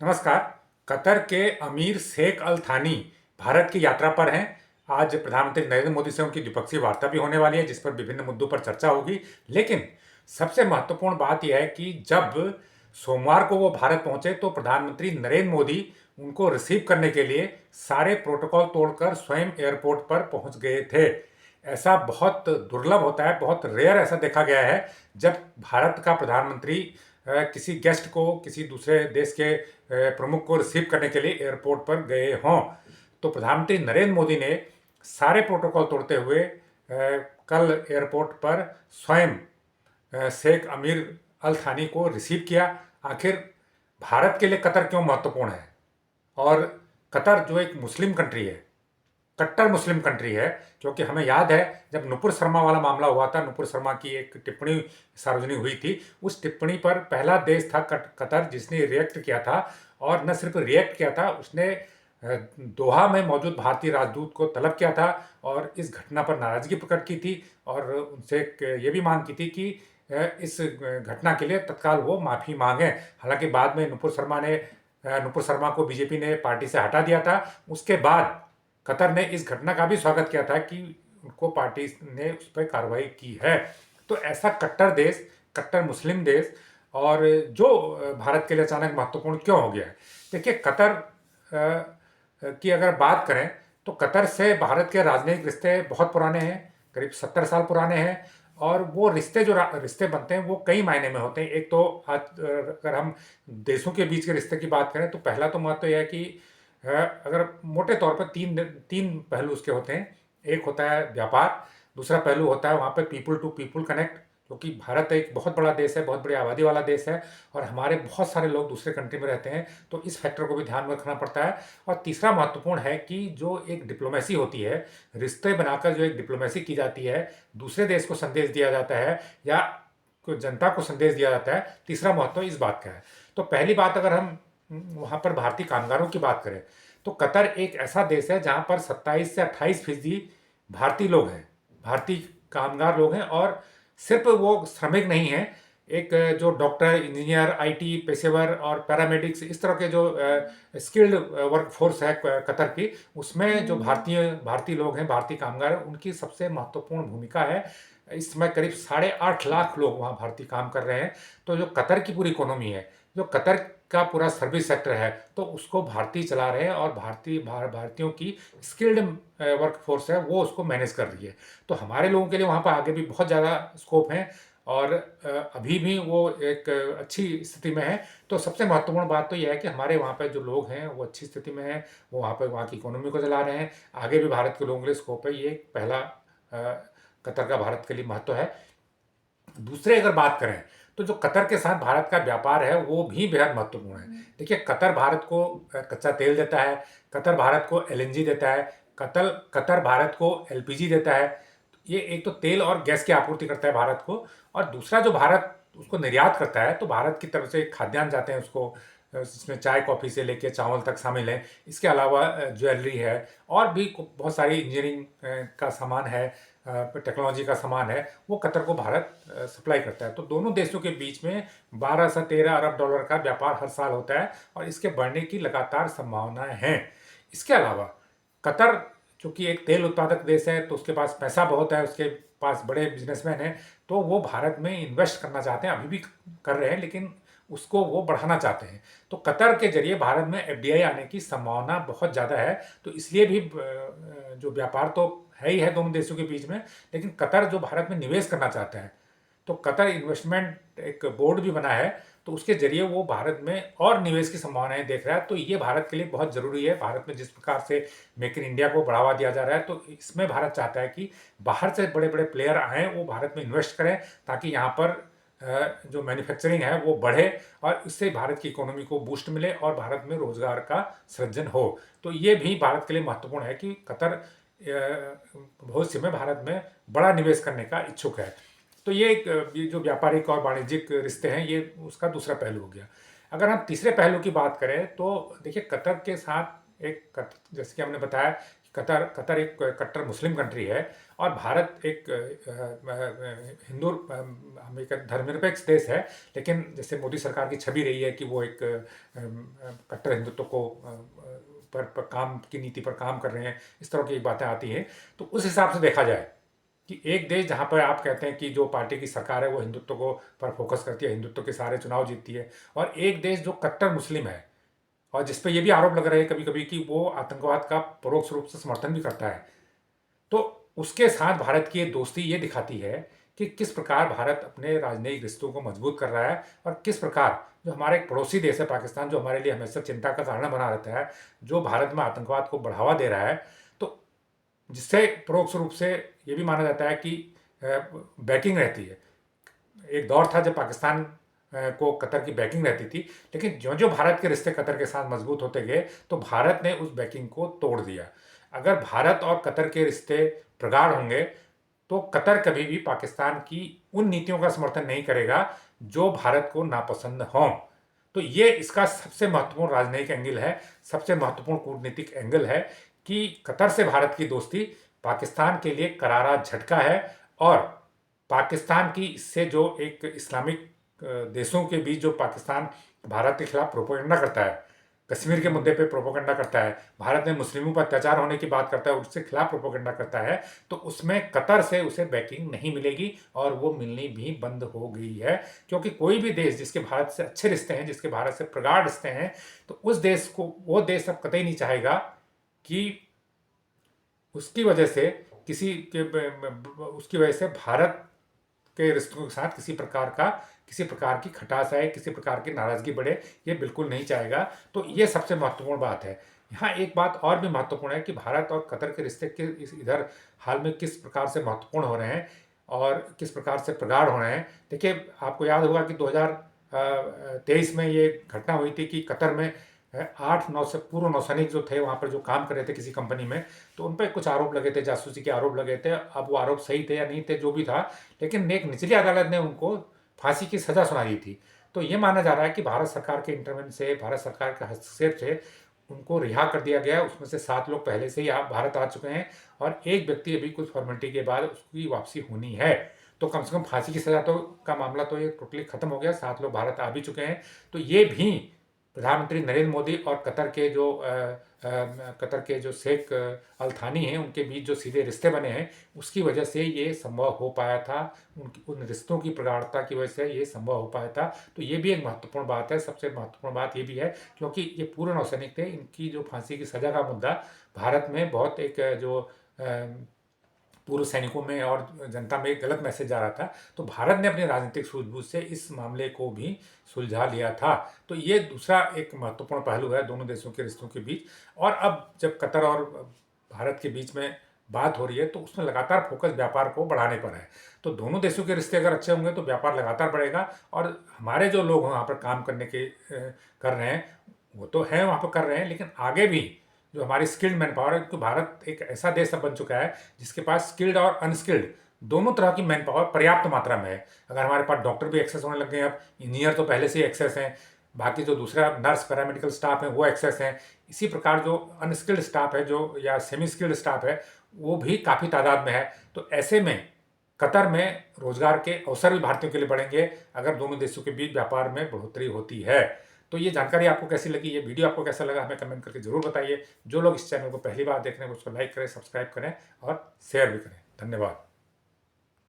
नमस्कार। कतर के अमीर शेख अल थानी भारत की यात्रा पर हैं। आज प्रधानमंत्री नरेंद्र मोदी से उनकी द्विपक्षीय वार्ता भी होने वाली है, जिस पर विभिन्न मुद्दों पर चर्चा होगी। लेकिन सबसे महत्वपूर्ण बात यह है कि जब सोमवार को वो भारत पहुंचे तो प्रधानमंत्री नरेंद्र मोदी उनको रिसीव करने के लिए सारे प्रोटोकॉल तोड़कर स्वयं एयरपोर्ट पर पहुंच गए थे। ऐसा बहुत दुर्लभ होता है, बहुत रेयर ऐसा देखा गया है जब भारत का प्रधानमंत्री किसी गेस्ट को, किसी दूसरे देश के प्रमुख को रिसीव करने के लिए एयरपोर्ट पर गए हों। तो प्रधानमंत्री नरेंद्र मोदी ने सारे प्रोटोकॉल तोड़ते हुए कल एयरपोर्ट पर स्वयं शेख अमीर अल थानी को रिसीव किया। आखिर भारत के लिए कतर क्यों महत्वपूर्ण है? और कतर जो एक मुस्लिम कंट्री है, कट्टर मुस्लिम कंट्री है, क्योंकि हमें याद है जब नुपुर शर्मा वाला मामला हुआ था, नुपुर शर्मा की एक टिप्पणी सार्वजनिक हुई थी, उस टिप्पणी पर पहला देश था कतर जिसने रिएक्ट किया था। और न सिर्फ रिएक्ट किया था, उसने दोहा में मौजूद भारतीय राजदूत को तलब किया था और इस घटना पर नाराजगी प्रकट की थी और उनसे ये भी मांग की थी कि इस घटना के लिए तत्काल वो माफ़ी मांगें। हालांकि बाद में नुपुर शर्मा को बीजेपी ने पार्टी से हटा दिया था। उसके बाद कतर ने इस घटना का भी स्वागत किया था कि उनको पार्टी ने उस पर कार्रवाई की है। तो ऐसा कट्टर देश, कट्टर मुस्लिम देश, और जो भारत के लिए अचानक महत्वपूर्ण क्यों हो गया है? देखिए, कतर की अगर बात करें तो कतर से भारत के राजनयिक रिश्ते बहुत पुराने हैं, करीब 70 साल पुराने हैं। और वो रिश्ते जो रिश्ते बनते हैं वो कई मायने में होते हैं। एक तो आज अगर हम देशों के बीच के रिश्ते की बात करें तो पहला तो महत्व यह है कि अगर मोटे तौर पर तीन तीन पहलू उसके होते हैं। एक होता है व्यापार, दूसरा पहलू होता है वहाँ पे पीपल टू पीपल कनेक्ट, क्योंकि भारत एक बहुत बड़ा देश है, बहुत बड़ी आबादी वाला देश है और हमारे बहुत सारे लोग दूसरे कंट्री में रहते हैं, तो इस फैक्टर को भी ध्यान में रखना पड़ता है। और तीसरा महत्वपूर्ण है कि जो एक डिप्लोमेसी होती है, रिश्ते बनाकर जो एक डिप्लोमेसी की जाती है, दूसरे देश को संदेश दिया जाता है या कोई जनता को संदेश दिया जाता है, तीसरा महत्व इस बात का है। तो पहली बात, अगर हम वहाँ पर भारतीय कामगारों की बात करें तो कतर एक ऐसा देश है जहाँ पर 27 से 28% भारतीय लोग हैं, भारतीय कामगार लोग हैं। और सिर्फ वो श्रमिक नहीं हैं, एक जो डॉक्टर, इंजीनियर, आईटी पेशेवर और पैरामेडिक्स, इस तरह के जो स्किल्ड वर्क फोर्स है कतर की, उसमें जो भारतीय भारतीय लोग हैं, भारतीय कामगार हैं, उनकी सबसे महत्वपूर्ण भूमिका है। इस समय करीब 8.5 लाख लोग वहाँ भारतीय काम कर रहे हैं। तो जो कतर की पूरी इकोनॉमी है, जो कतर का पूरा सर्विस सेक्टर है, तो उसको भारतीय चला रहे हैं और भारतीयों की स्किल्ड वर्क फोर्स है वो उसको मैनेज कर रही है। तो हमारे लोगों के लिए वहाँ पर आगे भी बहुत ज़्यादा स्कोप है और अभी भी वो एक अच्छी स्थिति में है। तो सबसे महत्वपूर्ण बात तो यह है कि हमारे वहाँ पे जो लोग हैं वो अच्छी स्थिति में हैं, वो वहाँ पे वहाँ की इकोनॉमी को चला रहे हैं। आगे भी भारत के लोगों के लिए स्कोप है। ये एक पहला कतर का भारत के लिए महत्व है। दूसरे अगर बात करें तो जो कतर के साथ भारत का व्यापार है वो भी बेहद महत्वपूर्ण है। देखिए, कतर भारत को कच्चा तेल देता है, कतर भारत को एलएनजी देता है, कतर भारत को एलपीजी देता है। ये एक तो तेल और गैस की आपूर्ति करता है भारत को, और दूसरा जो भारत उसको निर्यात करता है, तो भारत की तरफ से खाद्यान्न जाते हैं उसको, जिसमें चाय कॉफ़ी से लेके चावल तक शामिल है। इसके अलावा ज्वेलरी है और भी बहुत सारी इंजीनियरिंग का सामान है, टेक्नोलॉजी का सामान है, वो कतर को भारत सप्लाई करता है। तो दोनों देशों के बीच में 12 से 13 अरब डॉलर का व्यापार हर साल होता है और इसके बढ़ने की लगातार संभावनाएं हैं। इसके अलावा कतर चूँकि एक तेल उत्पादक देश है, तो उसके पास पैसा बहुत है, उसके पास बड़े बिजनेसमैन हैं, तो वो भारत में इन्वेस्ट करना चाहते हैं, अभी भी कर रहे हैं, लेकिन उसको वो बढ़ाना चाहते हैं। तो कतर के जरिए भारत में एफडीआई आने की संभावना बहुत ज़्यादा है। तो इसलिए भी जो व्यापार तो है ही है दोनों देशों के बीच में, लेकिन कतर जो भारत में निवेश करना चाहता है, तो कतर इन्वेस्टमेंट एक बोर्ड भी बना है, तो उसके जरिए वो भारत में और निवेश की संभावनाएं देख रहा है। तो ये भारत के लिए बहुत ज़रूरी है। भारत में जिस प्रकार से मेक इन इंडिया को बढ़ावा दिया जा रहा है, तो इसमें भारत चाहता है कि बाहर से बड़े बड़े प्लेयर आएँ, वो भारत में इन्वेस्ट करें, ताकि यहाँ पर जो मैन्युफैक्चरिंग है वो बढ़े और इससे भारत की इकोनॉमी को बूस्ट मिले और भारत में रोजगार का सृजन हो। तो ये भी भारत के लिए महत्वपूर्ण है कि कतर भविष्य में भारत में बड़ा निवेश करने का इच्छुक है। तो ये जो व्यापारिक और वाणिज्यिक रिश्ते हैं, ये उसका दूसरा पहलू हो गया। अगर हम तीसरे पहलू की बात करें तो देखिए, कतर के साथ जैसे कि हमने बताया कि कतर एक कट्टर मुस्लिम कंट्री है और भारत एक हिंदू हम एक धर्मनिरपेक्ष देश है। लेकिन जैसे मोदी सरकार की छवि रही है कि वो एक कट्टर हिंदुत्व को पर काम की नीति पर काम कर रहे हैं, इस तरह की बातें आती हैं। तो उस हिसाब से देखा जाए कि एक देश जहाँ पर आप कहते हैं कि जो पार्टी की सरकार है वो हिंदुत्व को पर फोकस करती है, हिंदुत्व के सारे चुनाव जीतती है, और एक देश जो कट्टर मुस्लिम है और जिस पे ये भी आरोप लग रहे हैं कभी कभी कि वो आतंकवाद का परोक्ष रूप से समर्थन भी करता है, तो उसके साथ भारत की ये दोस्ती ये दिखाती है कि किस प्रकार भारत अपने राजनयिक रिश्तों को मजबूत कर रहा है और किस प्रकार जो हमारा एक पड़ोसी देश है पाकिस्तान, जो हमारे लिए हमेशा चिंता का कारण बना रहता है, जो भारत में आतंकवाद को बढ़ावा दे रहा है, तो जिससे परोक्ष रूप से ये भी माना जाता है कि बैकिंग रहती है। एक दौर था जब पाकिस्तान को कतर की बैकिंग रहती थी, लेकिन जो जो भारत के रिश्ते कतर के साथ मजबूत होते गए तो भारत ने उस बैकिंग को तोड़ दिया। अगर भारत और कतर के रिश्ते प्रगाढ़ होंगे तो कतर कभी भी पाकिस्तान की उन नीतियों का समर्थन नहीं करेगा जो भारत को नापसंद हों। तो ये इसका सबसे महत्वपूर्ण राजनयिक एंगल है, सबसे महत्वपूर्ण कूटनीतिक एंगल है कि कतर से भारत की दोस्ती पाकिस्तान के लिए करारा झटका है और पाकिस्तान की इससे जो एक इस्लामिक देशों के बीच जो पाकिस्तान भारत के खिलाफ प्रोपेगेंडा करता है, कश्मीर के मुद्दे पे प्रोपेगेंडा करता है, भारत में मुस्लिमों पर अत्याचार होने की बात करता है, उसके खिलाफ प्रोपेगेंडा करता है, तो उसमें कतर से उसे बैकिंग नहीं मिलेगी और वो मिलनी भी बंद हो गई है। क्योंकि कोई भी देश जिसके भारत से अच्छे रिश्ते हैं, जिसके भारत से प्रगाढ़ रिश्ते हैं, तो उस देश को वो देश अब कतई नहीं चाहेगा कि उसकी वजह से उसकी वजह से भारत के रिश्तों के साथ किसी प्रकार की खटास आए, किसी प्रकार की नाराजगी बढ़े, ये बिल्कुल नहीं चाहेगा। तो ये सबसे महत्वपूर्ण बात है। यहाँ एक बात और भी महत्वपूर्ण है कि भारत और कतर के रिश्ते के इधर हाल में किस प्रकार से महत्वपूर्ण हो रहे हैं और किस प्रकार से प्रगाढ़ हो रहे हैं। देखिए, आपको याद होगा कि 2023 में ये घटना हुई थी कि कतर में 8-9 से पूर्व नौसैनिक जो थे वहाँ पर जो काम कर रहे थे किसी कंपनी में, तो उन पर कुछ आरोप लगे थे, जासूसी के आरोप लगे थे। अब वो आरोप सही थे या नहीं थे, जो भी था, लेकिन एक निचली अदालत ने उनको फांसी की सजा सुनाई थी। तो ये माना जा रहा है कि भारत सरकार के इंटरवेंशन से, भारत सरकार के हस्तक्षेप से उनको रिहा कर दिया गया। उसमें से 7 लोग पहले से ही भारत आ चुके हैं और एक व्यक्ति अभी कुछ फॉर्मेलिटी के बाद उसकी वापसी होनी है। तो कम से कम फांसी की सजा तो का मामला तो ये टोटली खत्म हो गया, 7 लोग भारत आ भी चुके हैं। तो ये भी प्रधानमंत्री नरेंद्र मोदी और कतर के जो शेख अल थानी हैं उनके बीच जो सीधे रिश्ते बने हैं, उसकी वजह से ये संभव हो पाया था। उन रिश्तों की प्रगाढ़ता की वजह से ये संभव हो पाया था। तो ये भी एक महत्वपूर्ण बात है। सबसे महत्वपूर्ण बात ये भी है क्योंकि ये पूर्व नौसैनिक थे, इनकी जो फांसी की सजा का मुद्दा भारत में बहुत एक जो पूर्व सैनिकों में और जनता में एक गलत मैसेज जा रहा था। तो भारत ने अपनी राजनीतिक सूझबूझ से इस मामले को भी सुलझा लिया था। तो ये दूसरा एक महत्वपूर्ण पहलू है दोनों देशों के रिश्तों के बीच। और अब जब कतर और भारत के बीच में बात हो रही है तो उसमें लगातार फोकस व्यापार को बढ़ाने पर है। तो दोनों देशों के रिश्ते अगर अच्छे होंगे तो व्यापार लगातार बढ़ेगा और हमारे जो लोग वहाँ पर काम करने के कर रहे हैं वो तो हैं वहाँ पर कर रहे हैं, लेकिन आगे भी जो हमारी स्किल्ड मैन पावर है, क्योंकि भारत एक ऐसा देश अब बन चुका है जिसके पास स्किल्ड और अनस्किल्ड दोनों तरह की मैन पावर पर्याप्त मात्रा में है। अगर हमारे पास डॉक्टर भी एक्सेस होने लग गए हैं, अब इंजीनियर तो पहले से ही एक्सेस हैं, बाकी जो दूसरा नर्स पैरामेडिकल स्टाफ है वो एक्सेस हैं, इसी प्रकार जो अनस्किल्ड स्टाफ है जो या सेमी स्किल्ड स्टाफ है वो भी काफ़ी तादाद में है। तो ऐसे में कतर में रोजगार के अवसर भी भारतीयों के लिए बढ़ेंगे अगर दोनों देशों के बीच व्यापार में बढ़ोतरी होती है। तो ये जानकारी आपको कैसी लगी, ये वीडियो आपको कैसा लगा, हमें कमेंट करके जरूर बताइए। जो लोग इस चैनल को पहली बार देख रहे हैं उसको लाइक करें, सब्सक्राइब करें और शेयर भी करें। धन्यवाद।